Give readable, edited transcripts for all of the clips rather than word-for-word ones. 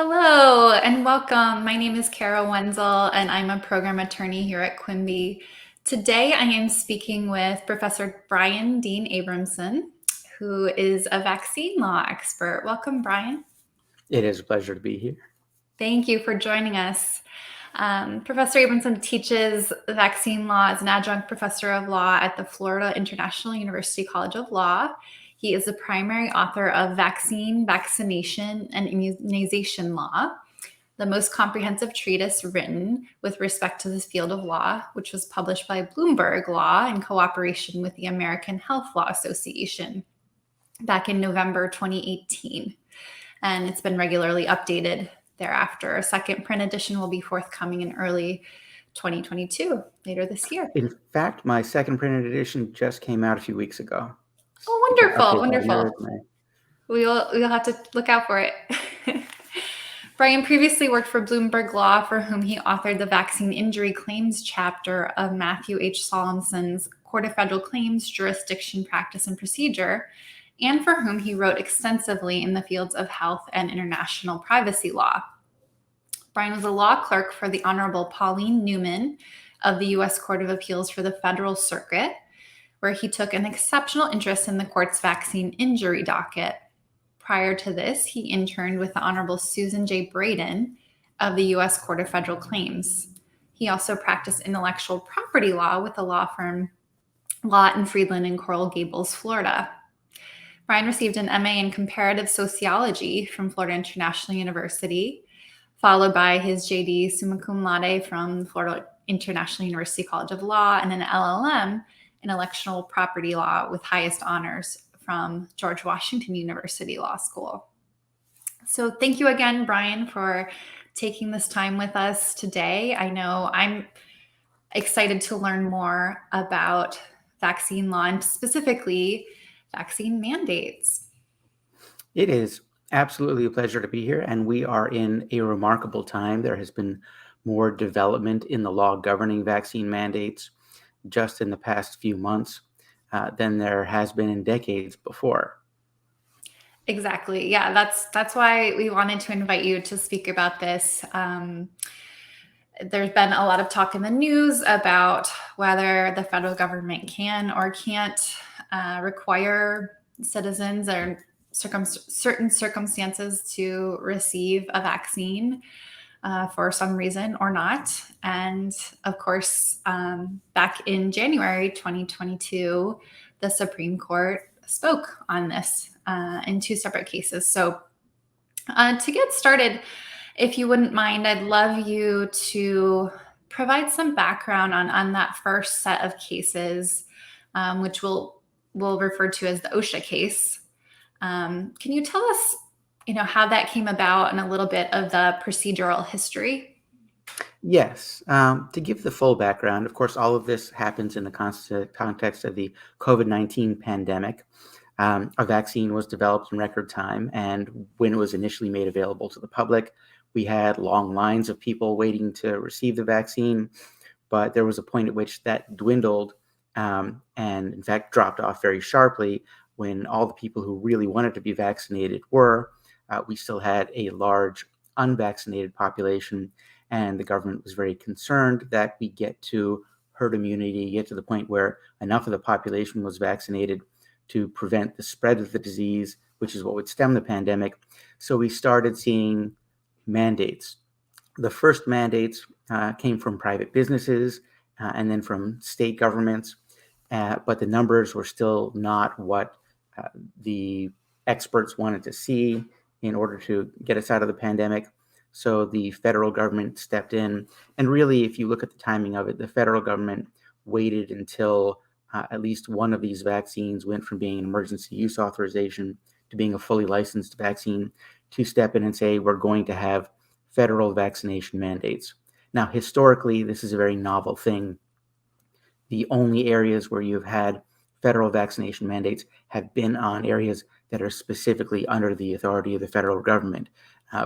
Hello and welcome. My name is Kara Wenzel and I'm a program attorney here at Quimbee. Today I am speaking with Professor Brian Dean Abramson, who is a vaccine law expert. Welcome, Brian. It is a pleasure to be here. Thank you for joining us. Professor Abramson teaches vaccine law as an adjunct professor of law at the Florida International University College of Law. He is the primary author of Vaccination, and Immunization Law, the most comprehensive treatise written with respect to this field of law, which was published by Bloomberg Law in cooperation with the American Health Law Association back in November 2018. And it's been regularly updated thereafter. A second print edition will be forthcoming in early 2022, later this year. In fact, my second printed edition just came out a few weeks ago. Oh, wonderful, wonderful. We'll have to look out for it. Brian previously worked for Bloomberg Law, for whom he authored the Vaccine Injury Claims chapter of Matthew H. Solemson's Court of Federal Claims, Jurisdiction, Practice, and Procedure, and for whom he wrote extensively in the fields of health and international privacy law. Brian was a law clerk for the Honorable Pauline Newman of the U.S. Court of Appeals for the Federal Circuit, where he took an exceptional interest in the court's vaccine injury docket. Prior to this, he interned with the Honorable Susan J. Braden of the U.S. Court of Federal Claims. He also practiced intellectual property law with the law firm Lott and Friedland in Coral Gables, Florida. Brian received an MA in Comparative Sociology from Florida International University, followed by his JD summa cum laude from Florida International University College of Law, and an LLM in Intellectual Property Law with highest honors from George Washington University Law School. So thank you again, Brian, for taking this time with us today. I know I'm excited to learn more about vaccine law and specifically vaccine mandates. It is absolutely a pleasure to be here, and we are in a remarkable time. There has been more development in the law governing vaccine mandates just in the past few months than there has been in decades before. Exactly. Yeah, that's why we wanted to invite you to speak about this. There's been a lot of talk in the news about whether the federal government can or can't require citizens or certain circumstances to receive a vaccine for some reason or not. And of course, back in January 2022, the Supreme Court spoke on this in two separate cases. So to get started, if you wouldn't mind, I'd love you to provide some background on that first set of cases, which we'll refer to as the OSHA case. Can you tell us, how that came about and a little bit of the procedural history? Yes. To give the full background, of course, all of this happens in the context of the COVID-19 pandemic. A vaccine was developed in record time, and when it was initially made available to the public, we had long lines of people waiting to receive the vaccine, but there was a point at which that dwindled and, in fact, dropped off very sharply when all the people who really wanted to be vaccinated were. We still had a large unvaccinated population, and the government was very concerned that we get to herd immunity, get to the point where enough of the population was vaccinated to prevent the spread of the disease, which is what would stem the pandemic. So we started seeing mandates. The first mandates came from private businesses and then from state governments, but the numbers were still not what the experts wanted to see in order to get us out of the pandemic. So the federal government stepped in. And really, if you look at the timing of it, the federal government waited until at least one of these vaccines went from being an emergency use authorization to being a fully licensed vaccine to step in and say, we're going to have federal vaccination mandates. Now, historically, this is a very novel thing. The only areas where you've had federal vaccination mandates have been on areas that are specifically under the authority of the federal government.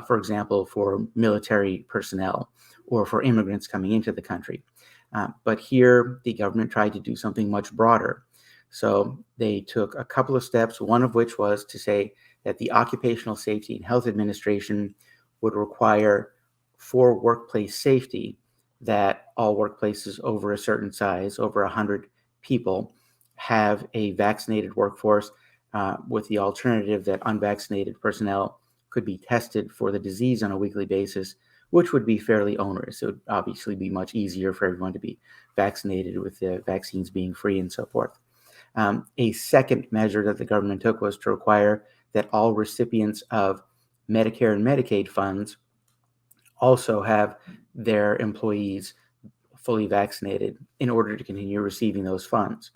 For example, for military personnel or for immigrants coming into the country. But here, the government tried to do something much broader. So they took a couple of steps, one of which was to say that the Occupational Safety and Health Administration would require for workplace safety that all workplaces over a certain size, over 100 people, have a vaccinated workforce, with the alternative that unvaccinated personnel could be tested for the disease on a weekly basis, which would be fairly onerous. It would obviously be much easier for everyone to be vaccinated, with the vaccines being free and so forth. A second measure that the government took was to require that all recipients of Medicare and Medicaid funds also have their employees fully vaccinated in order to continue receiving those funds.